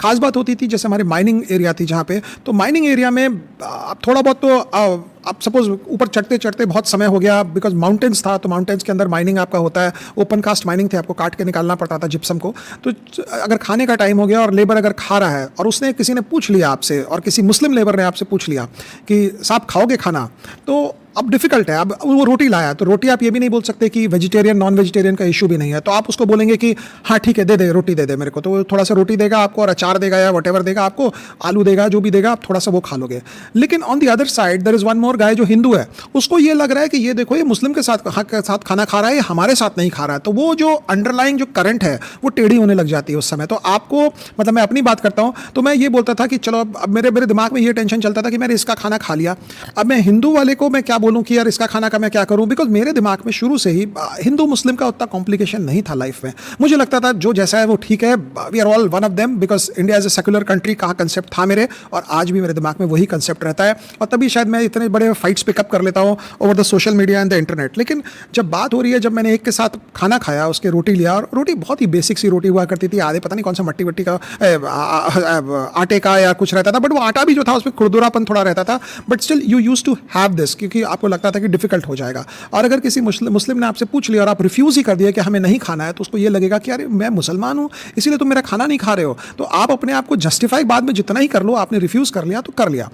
ख़ास बात होती थी जैसे हमारे माइनिंग एरिया थी जहाँ पे, तो माइनिंग एरिया में थोड़ा बहुत तो आप सपोज ऊपर चढ़ते चढ़ते बहुत समय हो गया, बिकॉज माउंटेन्स था, तो माउंटेन्स के अंदर माइनिंग आपका होता है, ओपन कास्ट माइनिंग थे, आपको काट के निकालना पड़ता था जिप्सम को। तो अगर खाने का टाइम हो गया और लेबर अगर खा रहा है और उसने किसी ने पूछ लिया आपसे, और किसी मुस्लिम लेबर ने आपसे पूछ लिया कि साहब खाओगे खाना, तो अब डिफिकल्ट है। अब वो रोटी लाया, तो रोटी आप ये भी नहीं बोल सकते कि वेजिटेरियन नॉन वेजिटेरियन का इशू भी नहीं है, तो आप उसको बोलेंगे कि हाँ ठीक है, दे दे रोटी, दे दे मेरे को। तो वो थोड़ा सा रोटी देगा आपको और अचार देगा या वटेवर देगा आपको, आलू देगा, जो भी देगा, आप थोड़ा सा वो खा लोगे। लेकिन on the other side there is one more guy जो हिंदू है, उसको ये लग रहा है कि ये देखो ये मुस्लिम के साथ खाना खा रहा है, ये हमारे साथ नहीं खा रहा है। तो वो जो अंडरलाइंग जो करंट है वो टेढ़ी होने लग जाती है उस समय। तो आपको मतलब मैं अपनी बात करता हूँ, तो मैं ये बोलता था कि चलो अब मेरे दिमाग में ये टेंशन चलता था कि मैंने इसका खाना खा लिया, अब मैं हिंदू वाले को मैं क्या बोलूँ कि यार इसका खाना का मैं क्या करूँ, बिकॉज मेरे दिमाग में शुरू से ही हिंदू मुस्लिम का उतना कॉम्प्लिकेशन नहीं था लाइफ में। मुझे लगता था जो जैसा है वो ठीक है, we are all one of them, because India is a secular country का कंसेप्ट था मेरे, और आज भी मेरे दिमाग में वही कंसेप्ट रहता है। और तभी शायद मैं इतने बड़े फाइट्स पिकअप कर लेता हूँ over the social media and the internet. लेकिन जब बात हो रही है, जब मैंने एक के साथ खाना खाया, उसके रोटी लिया, और रोटी बहुत ही बेसिक सी रोटी हुआ करती थी, आधे पता नहीं कौन सा मट्टी वट्टी का आटे का या कुछ रहता था, बट वो आटा भी जो था उसमें खुरदुरापन थोड़ा रहता था, but still you use to have this, क्योंकि आपको लगता था कि डिफिकल्ट हो जाएगा। और अगर किसी मुस्लिम ने आपसे पूछ लिया और आप रिफ्यूज़ ही कर दिया कि हमें नहीं खाना है, तो उसको ये लगेगा कि अरे मैं मुसलमान हूँ इसीलिए तुम मेरा खाना नहीं खा रहे हो। तो आप अपने आप को जस्टिफाई बाद में जितना ही कर लो, आपने रिफ्यूज़ कर लिया तो कर लिया।